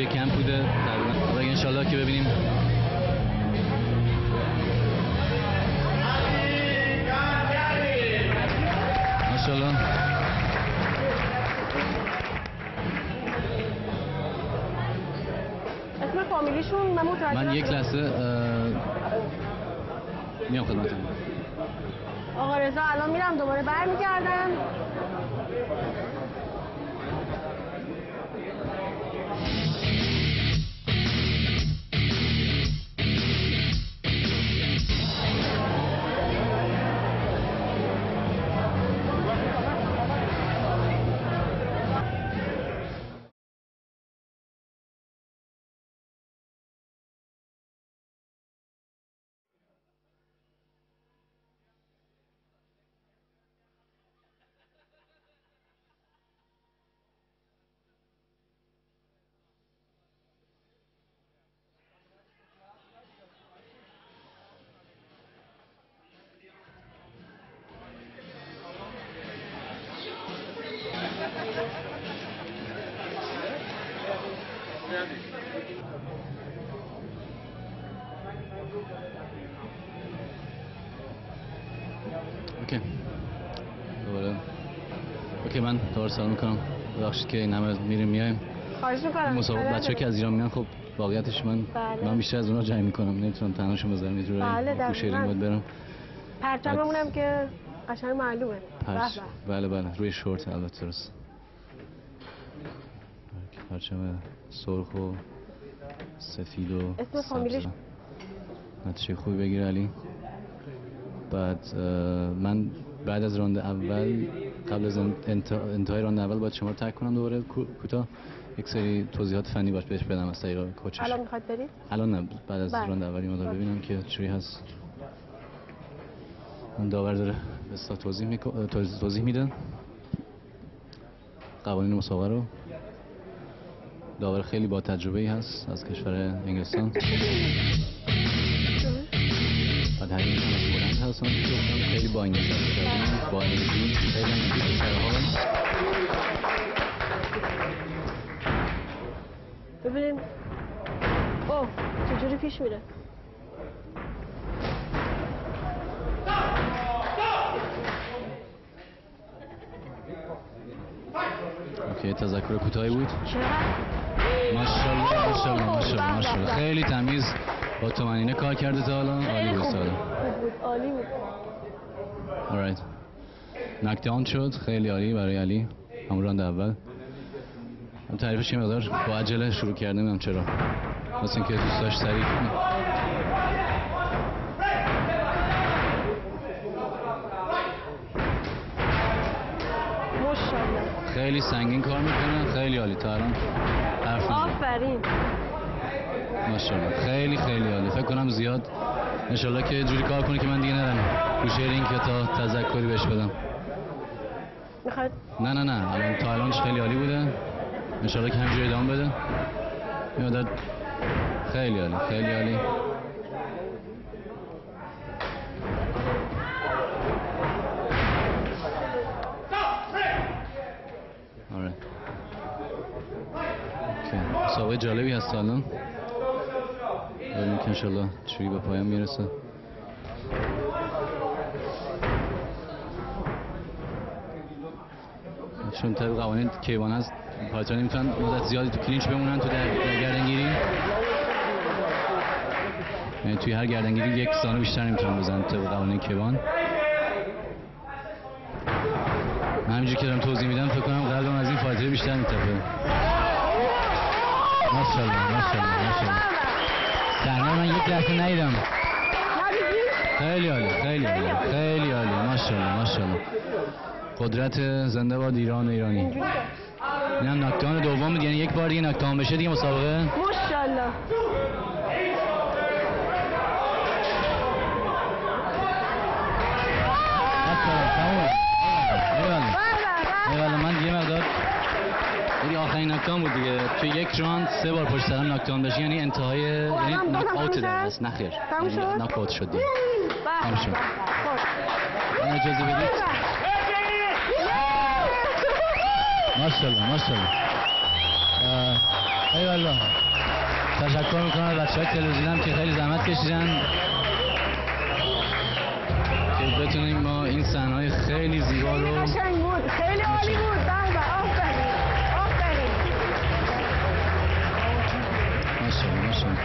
توی کمپ بوده تقریبا. ان شاء الله که ببینیم. ماشاءالله. اسم فامیلیشون من یک لحظه میام خدمتتون. آقا رضا الان میرم دوباره برمیگردم. اوکی من دوباره سلام میکنم. ببخشید که این همه میریم میایم. خواهش میکنم. مسابقه بچه‌ها که از ایران میان خب واقعیتش من بیشتر از اونها جمع میکنم. نمیتونم تنهاشون بذارم یه جوری کوشری بود برم. پرچممونم که قشنگ معلومه. بله روی شورت البته درست. پرچم سرخ و سفید و اسم فامیلیش نتیجه خوبی بگیره علی. بعد من بعد از راند اول قبل از انتهای راند اول باید شما رو ترک کنم دوباره کوتاه یک سری توضیحات فنی باش بهش بدم از طریق کوچش. الان میخواد برید؟ الان نه، بعد از راند اولی مدار ببینم که چی هست. اون داور داره به اصطلاح توضیح میده قوانین مسابقه رو. داور خیلی با تجربه ای هست از کشور انگلستان. بعد همین از بلند هستم خیلی با انگلیسی با انگلیسی خیلی انگلیسی سرحال. ببینیم اوه چجوری پیش میره. اوکی تذکر کوتاهی بود. ماشاءالله خیلی تمیز با طمأنینه کار کرده تا حالا. عالی بود. عالی بود. alright نکداون شد. خیلی عالی برای علی همون راند اول. تعریفش یه مقدار با عجله شروع کرده نمیدونم چرا. واسه اینکه دوست داشت سریع خیلی سنگین کار میکنه. خیلی عالی تا الان حرف آفرین ماشاءالله. خیلی عالی. فکر کنم زیاد انشالله که جوری کار کنه که من دیگه نرم گوشه این که تا تذکری بهش بدم. میخواد نه الان تا الانش خیلی عالی بوده. انشالله که همینجوری ادامه بده. میاد خیلی عالی. مسابقه جالبی هست الان. ببینیم که انشالله چوری به پایان میرسه. چون طبق قوانین کیوان هست پایتر نمیتونن مدت زیادی تو کلینچ بمونن تو در گردنگیری. یعنی توی هر گردنگیری یک زانو بیشتر نمیتونن بزنن طبق قوانین کیوان. من همینجوری که دارم توضیح میدم فکر کنم قلبم از این فایتر بیشتر میتپه. ماشاءالله. سرنه من یک لحظه ندیدم. خیلی عالی. ماشاءالله. قدرت زنده باد ایران و ایرانی. این هم ناکداون دوم بود. یعنی یک بار دیگه ناکداون بشه دیگه مسابقه. ماشاءالله. من یه مقدار دیگه آخرین ناکداون بود دیگه. توی یک راند 3 بار پشت سرم ناکداون بشه یعنی انتهای یعنی ناک اوت در است. نخیر ناک اوت شد دیگه. تمام شد. اجازه بدید. ماشاءالله ای والله. تشکر میکنم از بچه‌های تلویزیونم که خیلی زحمت کشیدن که بتونیم ما این صحنه‌های خیلی زیبا رو قشنگ بود، خیلی عالی بود. بله آفرین. آفرین. ماشاءالله.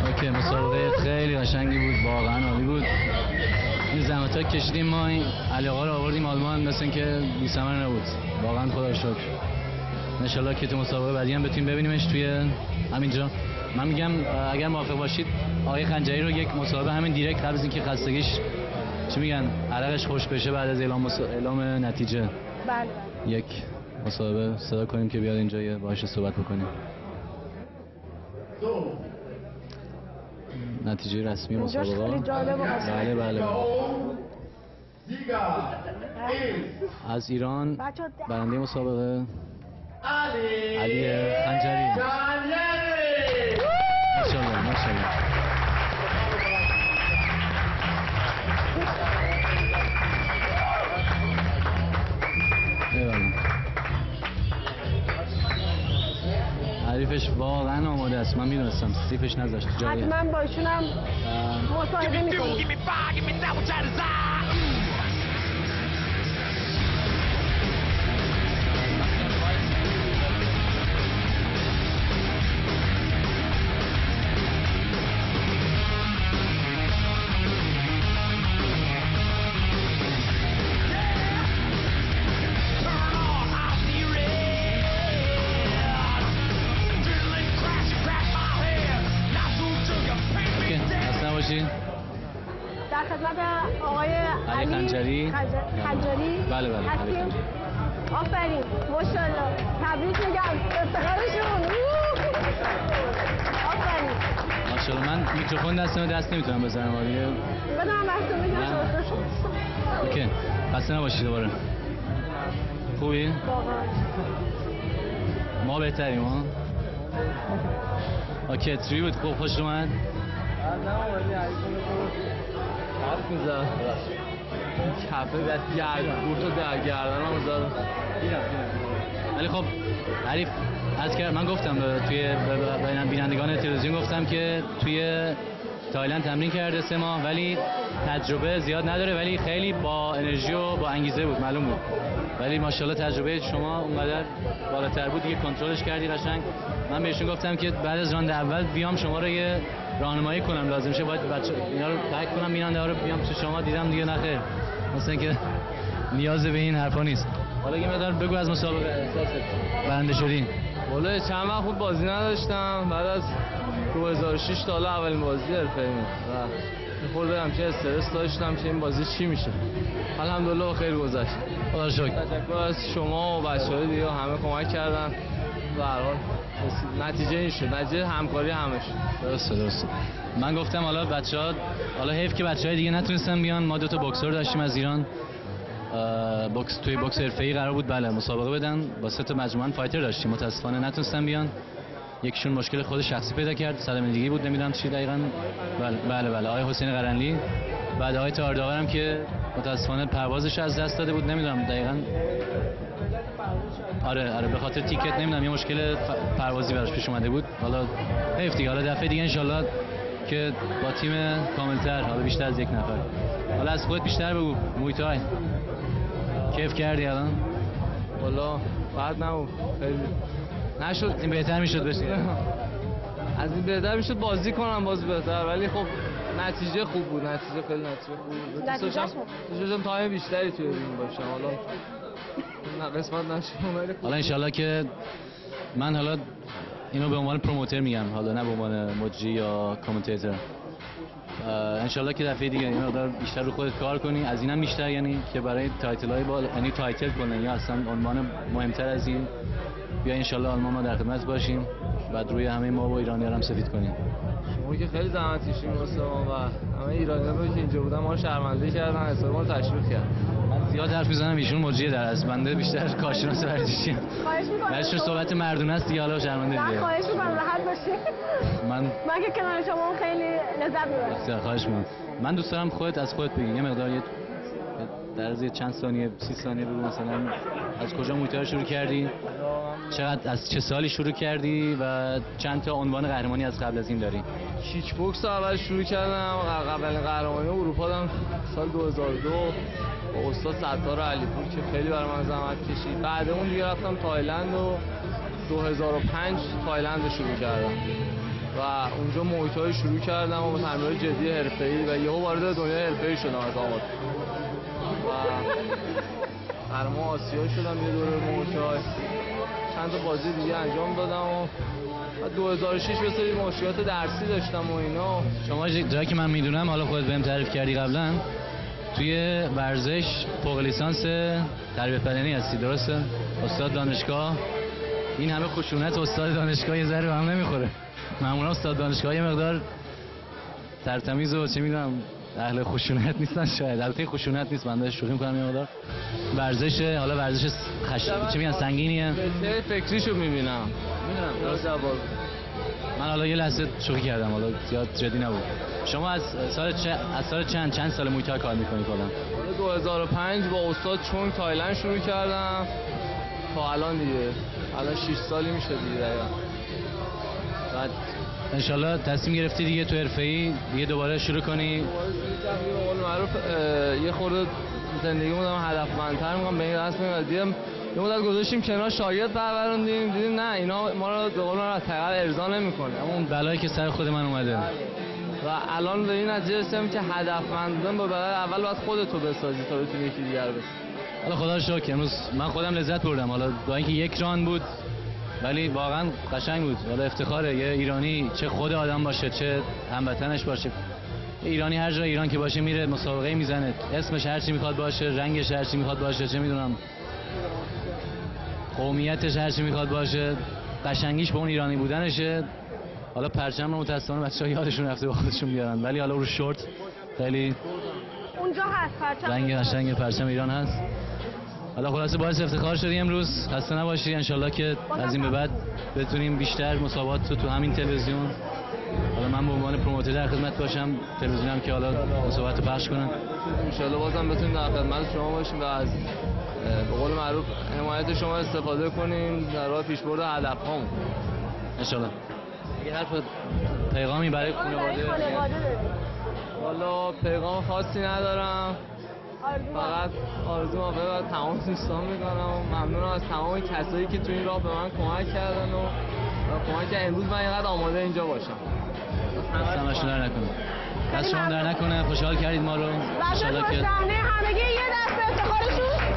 اوکی، مسابقه خیلی قشنگی بود، واقعا عالی بود. این زحمت‌ها کشیدیم ما، این علی آقا رو آوردیم آلمان، مثل اینکه بی‌ثمر نبود. واقعا خدا رو شکر. ان شاءالله که تو مسابقه بعدی هم بتونیم ببینیمش توی همینجا. من میگم اگر موافق باشید آقای خنجری رو یک مسابقه همین دیرکت قبل از اینکه خستگیش چی میگن عرقش خوش بشه بعد از اعلام نتیجه بله. یک مسابقه صدا کنیم که بیاد اینجا یه باهاش صحبت بکنیم. نتیجه رسمی مسابقه. خیلی جالب بود. بله. از ایران برنده مسابقه علی خنجری. ماشاءالله. حریفش واقعا آماده است، من میدونستم سیفش نذاشت جایی. حتما با ایشونم مصاحبه میکنیم. در خدمت آقای علی خنجری. بله هستیم. آفرین، ماشاءالله. تبریک میگم، افتخارشون. آفرین. ماشاءالله. من میکروفون دست نمیتونم بزنم دیگه. بدم بحثو میگم. اوکی. خسته نباشید دوباره. خوبی؟ ما بهتریم ها. اوکی، تری بود. خوب خوش اومد. حرف میزن کفه دست گرد تو در گردن هم زد. ولی خب حریف از کرد، من گفتم توی بینندگان تلویزیون گفتم که توی تایلند تمرین کرده 3 ماه ولی تجربه زیاد نداره، ولی خیلی با انرژی و با انگیزه بود، معلوم بود. ولی ماشاءالله تجربه شما اونقدر بالاتر بود دیگه، کنترلش کردی قشنگ. من بهشون گفتم که بعد از راند اول بیام شما رو یه راهنمایی کنم، لازم شه باید بچه اینا رو تک کنم، بیننده ها رو بیام تو شما. دیدم دیگه نخیر، مثلا که نیاز به این حرفا نیست. حالا یه مقدار بگو از مسابقه احساست برنده شدی. والا چند وقت خوب بازی نداشتم، بعد از 2006 تا حالا اولین بازی حرفه‌ای بود و خورده همچه استرس داشتم که این بازی چی میشه. الحمدلله خیر گذشت. خدا رو شکر. تشکر از شما و بچه‌های دیگه، همه کمک کردن. به هر حال نتیجه این شد، نتیجه همکاری همش. درسته. من گفتم حالا بچه‌ها، حالا حیف که بچه‌های دیگه نتونستن بیان. ما 2 تا بوکسور داشتیم از ایران، توی بوکس حرفه‌ای قرار بود بله مسابقه بدن، با 3 تا مجموعاً فایتر داشتیم، متاسفانه نتونستن بیان. یکیشون مشکل خود شخصی پیدا کرد، صدمه دیگه بود، نمیدونم چی دقیقاً. بله آقای حسین قرنلی. بعد آقای تارداور هم که متاسفانه پروازش از دست داده بود، نمیدونم دقیقاً. آره به خاطر تیکت نمیدونم یه مشکل پروازی براش پیش اومده بود. حالا حیف دیگه، حالا دفعه دیگه ان که با تیم کاملتر، حالا بیشتر از 1 نفر. حالا از خودت بیشتر بگو. مویتای کیف کردی الان؟ والا بعد نبود، خیلی نشد. این بهتر میشد بشه. از این بهتر میشد بازی کنم باز بهتر، ولی خب نتیجه خوب بود. نتیجه خیلی خوب بود. دوستم تایم بیشتری توی رینگ باشم. حالا نه قسمت نشد، ولی حالا انشالله که من حالا اینو به عنوان پروموتر میگم، حالا نه به عنوان مجری یا کامنتاتور. انشالله که دفعه دیگه این مقدار بیشتر رو خودت کار کنی، از اینم بیشتر، یعنی که برای تایتل‌های بالا، یعنی تایتل کنن یا اصلا عنوان مهمتر از این بیا. انشالله آلمان ما در خدمت باشیم، بعد روی همه ما و ایرانی‌ها هم سفید کنیم. شما که خیلی زحمت کشیدین واسه ما و همه ایرانی‌ها که اینجا بودن ما رو شرمنده کردن، حساب ما رو تشویق کردن. زیاد حرف میزنم، ایشون مجری در از بنده بیشتر کارشناس ورزشی. خواهش می‌کنم. ورزش صحبت مردونه است دیگه، حالا شرمنده دیگه. خواهش می‌کنم راحت باشید. من که کنار شما خیلی لذت می‌برم. خواهش می‌کنم. من دوست دارم خودت از خودت بگی، یه مقدار در از چند ثانیه 30 ثانیه بگو مثلا از کجا مویتای شروع کردی؟ چقدر از چه سالی شروع کردی و چند تا عنوان قهرمانی از قبل از این داری؟ کیک بوکس اول شروع کردم، اولین قهرمانی اروپا دادم سال 2002 با استاد ستار علیپور که خیلی برای من زحمت کشید. بعد اون دیگه رفتم تایلند و 2005 تایلند رو شروع کردم و اونجا محیط‌های شروع کردم و تمرین جدی حرفه‌ای و یهو وارد دنیای حرفه‌ای شدم از آمد و قهرمان آسیا شدم یه دوره محیط‌های. چند تا بازی دیگه انجام دادم و 2006 به سری مشکلات درسی داشتم و اینا. شما جایی که من میدونم، حالا خودت بهم تعریف کردی قبلا، توی ورزش فوق لیسانس تربیت بدنی هستی، درسته؟ استاد دانشگاه. این همه خشونت استاد دانشگاه یه ذره به هم نمیخوره. معمولا استاد دانشگاه یه مقدار ترتمیز و چه میدونم اهل خشونت نیستن شاید. البته خشونت نیست، من شوخی می‌کنم، یه مقدار ورزش، حالا ورزش چه میگن سنگینیه. فکریشو میبینم. میدونم درسته. من حالا یه لحظه شوخی کردم، حالا زیاد جدی نبود. شما از سال چند سال محیط کار می‌کنی کلا؟ 2005 با استاد چونگ تایلند شروع کردم تا الان دیگه. الان 6 سالی میشه دیگه دقیقاً. بعد انشالله تصمیم گرفتی دیگه تو حرفه‌ای دیگه دوباره شروع کنی؟ به قول معروف یه خورده زندگیمون هم هدفمندتر می‌کنم به این رسم قضیه. یه مدت گذاشتیم کنار شاگرد پروروندیم، دیدیم نه اینا ما رو به قول معروف تقریبا ارضا نمی‌کنه. اون بلایی که سر خود من اومده. و الان به این نتیجه رسیدم که هدفمند بودن با بدن اول باید خودتو بسازی تا بتونی یکی دیگر بسازی. حالا خدا رو شکر امروز من خودم لذت بردم، حالا با اینکه یک ران بود ولی واقعا قشنگ بود. حالا افتخاره یه ایرانی، چه خود آدم باشه چه هموطنش باشه، ایرانی هر جای ایران که باشه میره مسابقه میزنه، اسمش هر چی میخواد باشه، رنگش هر چی میخواد باشه، چه میدونم قومیتش هر چی میخواد باشه، قشنگیش به اون ایرانی بودنشه. حالا پرچم رو متأسفانه بچه‌ها یادشون رفته با خودشون بیارن، ولی حالا رو شورت خیلی اونجا هست پرچم، رنگ قشنگ پرچم ایران هست. حالا خلاصه باعث افتخار شدی امروز. خسته نباشی، انشالله که از این به بعد بتونیم بیشتر مسابقات تو همین تلویزیون، حالا من به عنوان پروموتر در خدمت باشم، تلویزیونم که حالا مسابقات رو پخش کنم. انشالله بازم بتونیم در خدمت شما باشیم و از به قول معروف حمایت شما استفاده کنیم در راه پیشبرد هدف‌هامون. انشالله. یه حرف پیغامی برای خانواده داری؟ والا پیغام خاصی ندارم، فقط آرزوام برای تمام دوستان میکنم. ممنونم از تمام کسایی که تو این راه به من کمک کردن و کمک کردن امروز من اینقدر آماده اینجا باشم. دستمشون در نکنه، دست شما در نکنه. خوشحال کردید ما رو. ان شاءالله که همگی یه دست افتخارشون